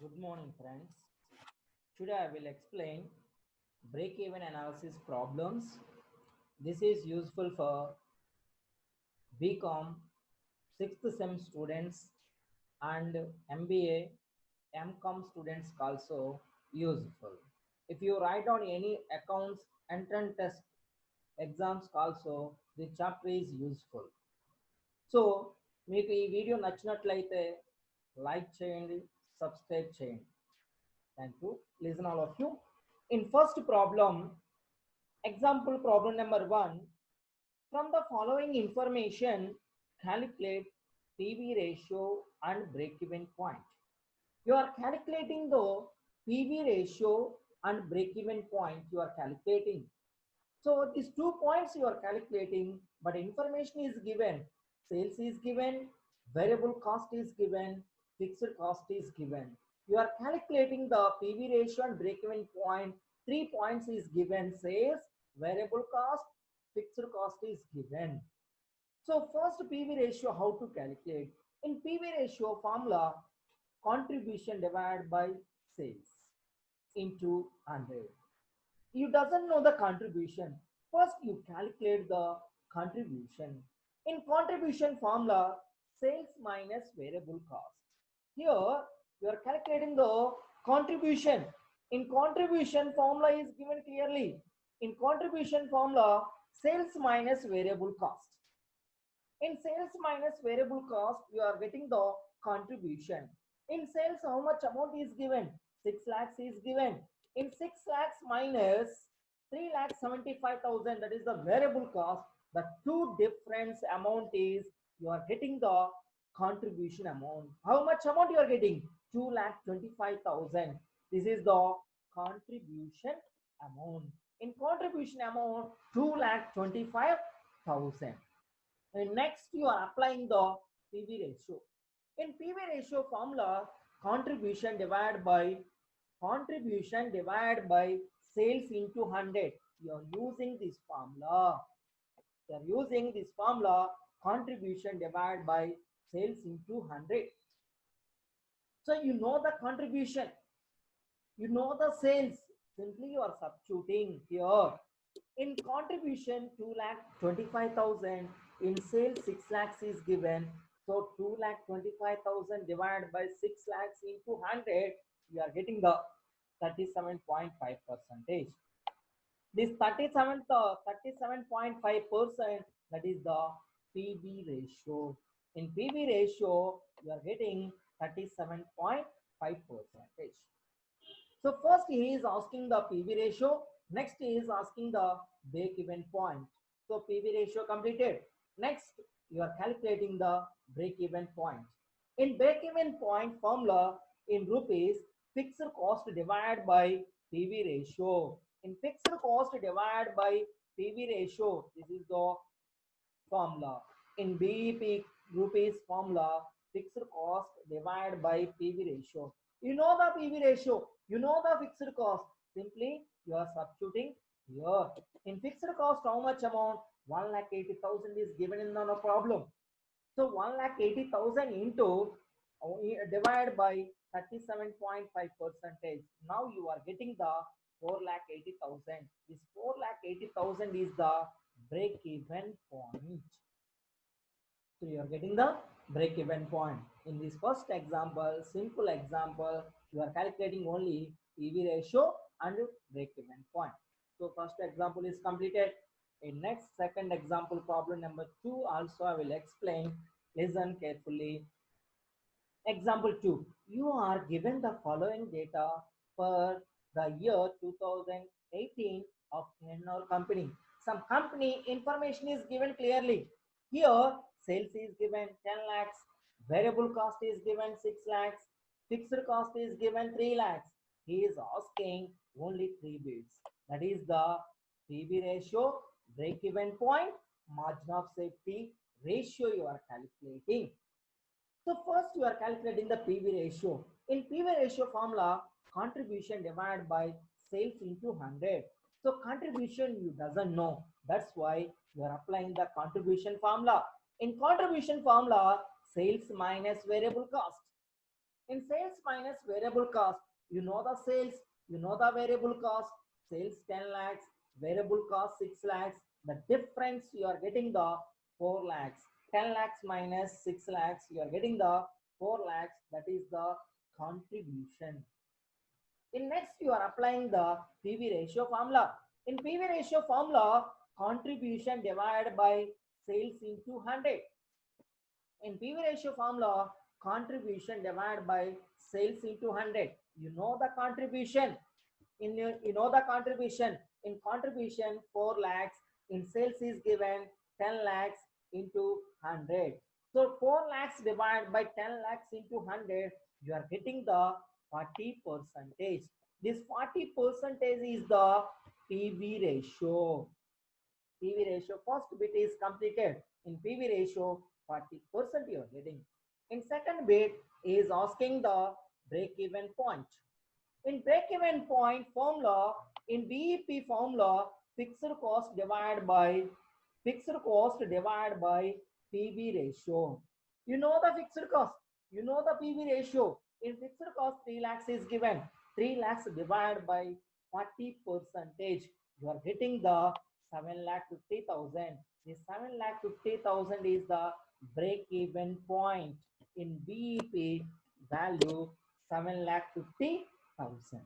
Good morning, friends. Today I will explain break-even analysis problems. This is useful for BCom 6th sem students and MBA, MCom students also useful. If you write on any accounts entrance test exams also, the chapter is useful. So మీకు ఈ video నచ్చినట్లయితే like చేయండి, subscribe చేయండి. Thank you. Listen all of you. In first problem, example problem number 1, from the following information, calculate PV ratio and break-even point. You are calculating the PV ratio and break-even point you are calculating. So these 2 points you are calculating, but information is given. Sales is given, variable cost is given, fixed cost is given. You are calculating the PV ratio and break-even point. 3 points is given: sales, variable cost, fixed cost is given. So first PV ratio, how to calculate? In PV ratio formula, contribution divided by sales into 100. You doesn't know the contribution. First you calculate the contribution. In contribution formula, sales minus variable cost. Here you are calculating the contribution. In contribution formula is given clearly. In contribution formula, sales minus variable cost. In sales minus variable cost, you are getting the contribution. In sales, how much amount is given? 6 lakhs is given. In 6 lakhs minus 3,75,000, that is the variable cost. The two difference amount is you are getting the contribution amount. How much amount you are getting? 2,25,000. This is the contribution amount. In contribution amount, 2,25,000. And next you are applying the PV ratio. In PV ratio formula, contribution divided by sales into 100. You are using this formula. Contribution divided by sales into 100. So you know the contribution, you know the sales, simply you are substituting here. In contribution 2,25,000, in sales 6 lakhs is given. So 2,25,000 divided by 6 lakhs into 100, you are getting the 37.5%. This 37.5%, that is the PV ratio. In PV ratio, you are getting 37.5%. So first he is asking the PV ratio. Next he is asking the break-even point. So PV ratio completed. Next you are calculating the break-even point. In break-even point formula, in rupees, fixed cost divided by PV ratio. In fixed cost divided by PV ratio, this is the formula. In BEP rupees formula, fixed cost divided by PV ratio. You know the PV ratio, you know the fixed cost, simply you are substituting here. In fixed cost, how much amount? 1,80,000 is given in the problem. So 1,80,000 into divided by 37.5%. Now you are getting the 4,80,000. This 4,80,000 is the break-even point. So you are getting the break-even point. In this first example, simple example, you are calculating only PV ratio and break-even point. So first example is completed. In next second example, problem number 2 also I will explain. Listen carefully. Example 2. You are given the following data for the year 2018 of our company. Some company information is given clearly. Here sales is given 10 lakhs, variable cost is given 6 lakhs, fixed cost is given 3 lakhs. He is asking only 3 bits. That is the PV ratio, break-even point, margin of safety ratio you are calculating. So first you are calculating the PV ratio. In PV ratio formula, contribution divided by sales into 100. So contribution you doesn't know. That's why you are applying the contribution formula. In contribution formula, sales minus variable cost. In sales minus variable cost, you know the sales, you know the variable cost. Sales 10 lakhs, variable cost 6 lakhs. The difference you are getting the 4 lakhs. 10 lakhs minus 6 lakhs, you are getting the 4 lakhs. That is the contribution. In next, you are applying the PV ratio formula. In PV ratio formula, contribution divided by sales into 100. In PV ratio formula, contribution divided by sales into 100. You know the contribution. You know the contribution. In contribution, 4 lakhs. In sales is given 10 lakhs into 100. So 4 lakhs divided by 10 lakhs into 100, you are getting the 40 percentage. This 40 percentage is the PV ratio. PV ratio first bit is completed. In PV ratio, 40% you are getting. In second bit is asking the break-even point. In break-even point formula, in BEP formula, fixed cost divided by PV ratio. You know the fixed cost. You know the PV ratio. In fixed cost, 3 lakhs is given. 3 lakhs divided by 40 percentage. You are getting the 7,50,000. This 7,50,000 is the break-even point. In BEP value 7,50,000.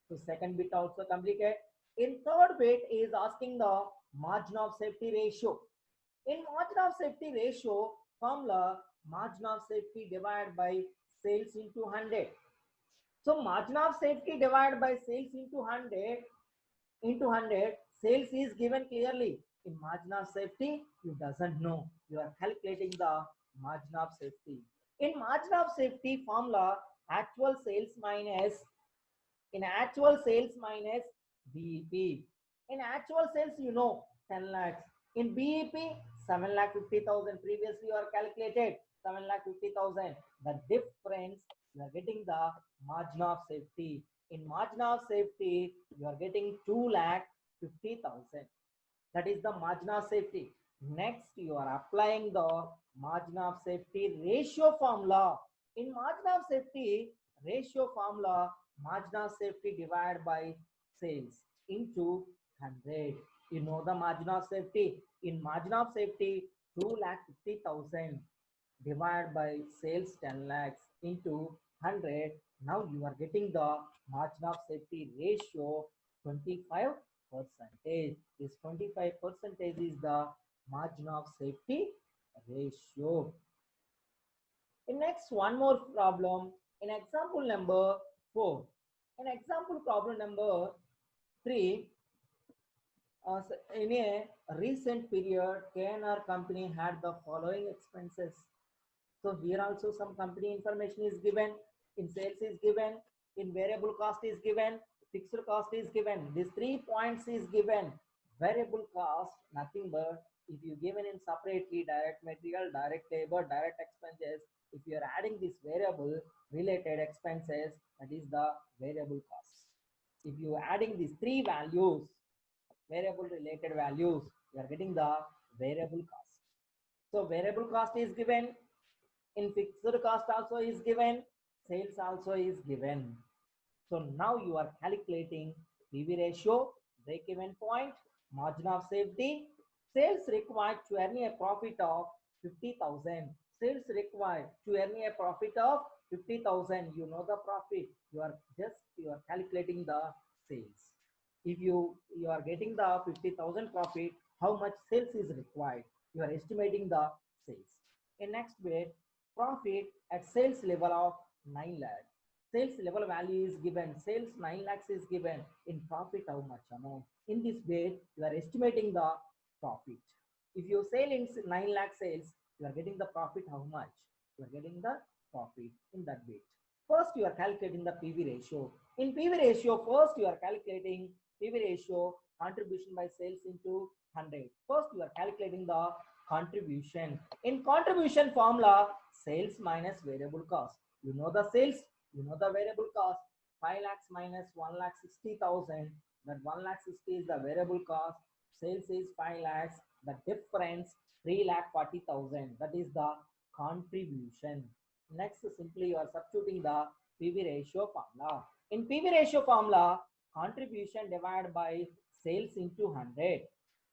So second bit also completed. In third bit is asking the margin of safety ratio. In margin of safety ratio formula, margin of safety divided by sales into 100. So margin of safety divided by sales into 100, sales is given clearly. In margin of safety, you doesn't know. You are calculating the margin of safety. In margin of safety formula, actual sales minus BEP. In actual sales, you know 10 lakhs. In BEP, 7,50,000. Previously, you are calculated 7,50,000. The difference, you are getting the margin of safety. In margin of safety, you are getting 2,50,000. That is the margin of safety. Next, you are applying the margin of safety ratio formula. In margin of safety ratio formula, margin of safety divided by sales into 100. You know the margin of safety. In margin of safety, 2,50,000 divided by sales 10 lakhs into 100. Now you are getting the margin of safety ratio 25%. This 25% is the margin of safety ratio. In next, one more problem. In example number 4. In example problem number 3, in a recent period, KNR company had the following expenses. So here also some company information is given. In sales is given. In variable cost is given. Fixed cost is given. These 3 points is given. Variable cost, nothing but if you given in separately direct material, direct labor, direct expenses, if you are adding this variable related expenses, that is the variable cost. If you are adding these 3 values, variable related values, you are getting the variable cost. So variable cost is given. In fixed cost also is given. Sales also is given. So now you are calculating PV ratio, break-even point, margin of safety. Sales required to earn a profit of 50,000. Sales required to earn a profit of 50,000. You know the profit. You are calculating the sales. If you are getting the 50,000 profit, how much sales is required? You are estimating the sales. In next bit, profit at sales level of 9 lakhs. Sales level value is given. Sales 9 lakhs is given. In profit, how much amount? In this bit, you are estimating the profit. If you sell in 9 lakh sales, you are getting the profit how much? You are getting the profit in that bit. First, you are calculating the PV ratio. In PV ratio, first you are calculating PV ratio contribution by sales into 100. First, you are calculating the contribution. In contribution formula, sales minus variable cost. You know the sales, you know the variable cost. 5 lakhs minus 1,60,000. That 1,60,000 is the variable cost. Sales is 5 lakhs. The difference 3,40,000. That is the contribution. Next, simply you are substituting the PV ratio formula. In PV ratio formula, contribution divided by sales into 100.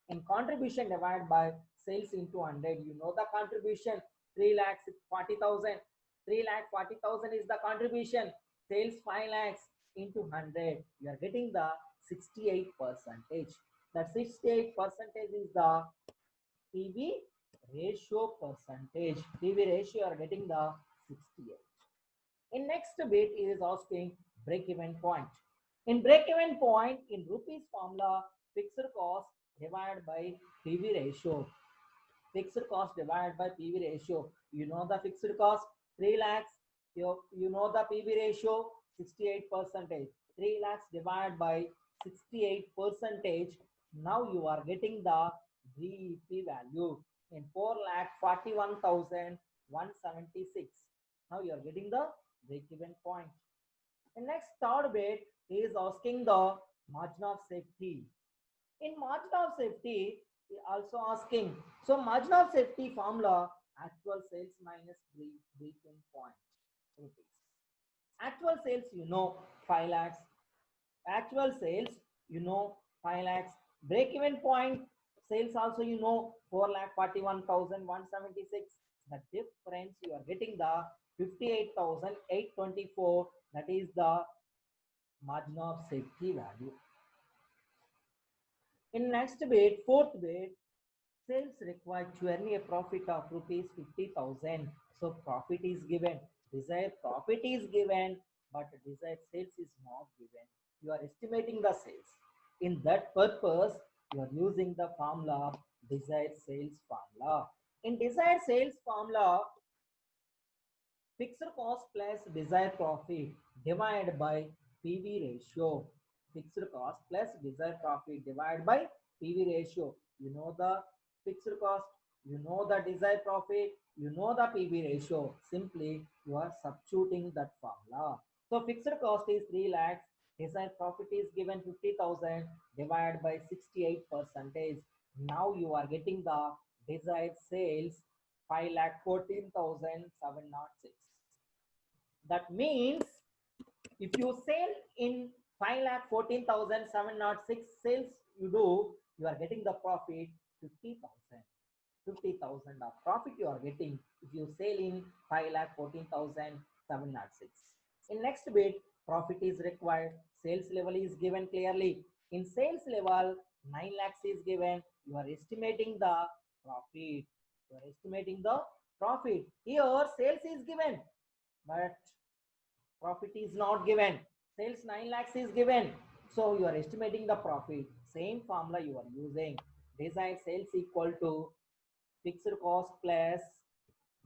In contribution divided by sales into 100, you know the contribution 3 lakhs 40,000. 3 lakh 40,000 is the contribution. Sales 5 lakhs into 100. You are getting the 68 percentage. That 68 percentage is the PV ratio percentage. PV ratio, you are getting the 68. In next bit, it is asking break-even point. In break-even point, in rupees formula, fixed cost divided by PV ratio. Fixed cost divided by PV ratio. You know the fixed cost 3 lakhs. You know the PV ratio 68 percentage. 3 lakhs divided by 68 percentage. Now you are getting the BEP value in 4 lakh 41,176. Now you are getting the break-even point. The next third bit is asking the margin of safety. In margin of safety, also asking, so margin of safety formula, actual sales minus break-even point rupees. Actual sales, you know, 5 lakhs. Actual sales, you know, 5 lakhs. Break-even point sales also, you know, 4 lakh 41,176. The difference, you are getting the 58,824. That is the margin of safety value. In next bit, fourth bit, sales required to earn a profit of rupees 50,000. So profit is given, desired profit is given, but desired sales is not given. You are estimating the sales. In that purpose, you are using the formula desired sales formula. In desired sales formula, fixed cost plus desired profit divided by PV ratio. Fixed cost plus desired profit divided by PV ratio. You know the fixed cost, you know the desired profit, you know the PV ratio. Simply you are substituting that formula. So fixed cost is 3 lakhs, desired profit is given 50,000 divided by 68 percentage. Now you are getting the desired sales 5 lakh 14,706. That means if you sell in 5 lakh 14,706 sales you do, you are getting the profit 50,000. 50,000 of profit you are getting if you sell in 5 lakh 14,706. In next bit, profit is required. Sales level is given clearly. In sales level, 9 lakhs is given. You are estimating the profit. You are estimating the profit. Here, sales is given, but profit is not given. Sales 9 lakhs is given. So you are estimating the profit. Same formula you are using. Desired sales equal to fixed cost plus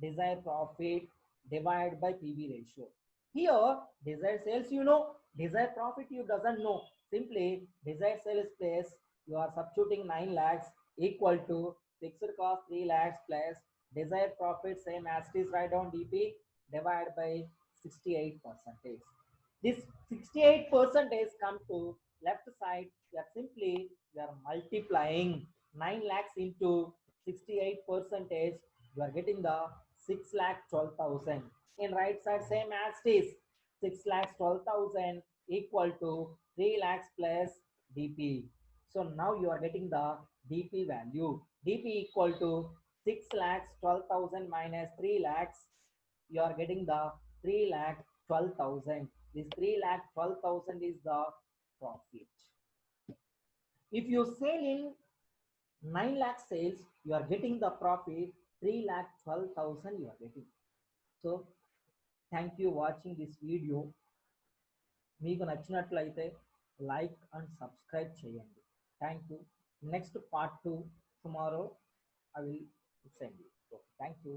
desired profit divided by PV ratio. Here, desired sales you know, desired profit you doesn't know. Simply desired sales plus you are substituting 9 lakhs equal to fixed cost 3 lakhs plus desired profit same as it is, write down DP divided by 68 percentage. This 68 percentage come to left side. You are simply you are multiplying 9 lakhs into 68 percentage. You are getting the 6 lakh 12,000. In right side same as it is, 6 lakhs 12,000 equal to 3 lakhs plus DP. So now you are getting the DP value. DP equal to 6 lakhs 12,000 minus 3 lakhs. You are getting the 3 lakh 12,000. This 3 lakh 12,000 is the profit. If you sell in 9 lakh sales, you are getting the profit 3 lakh 12,000 you are getting. So thank you watching this video. మీకు నచ్చినట్లయితే like and subscribe చేయండి. Thank you. Next part 2 tomorrow I will send you. So thank you.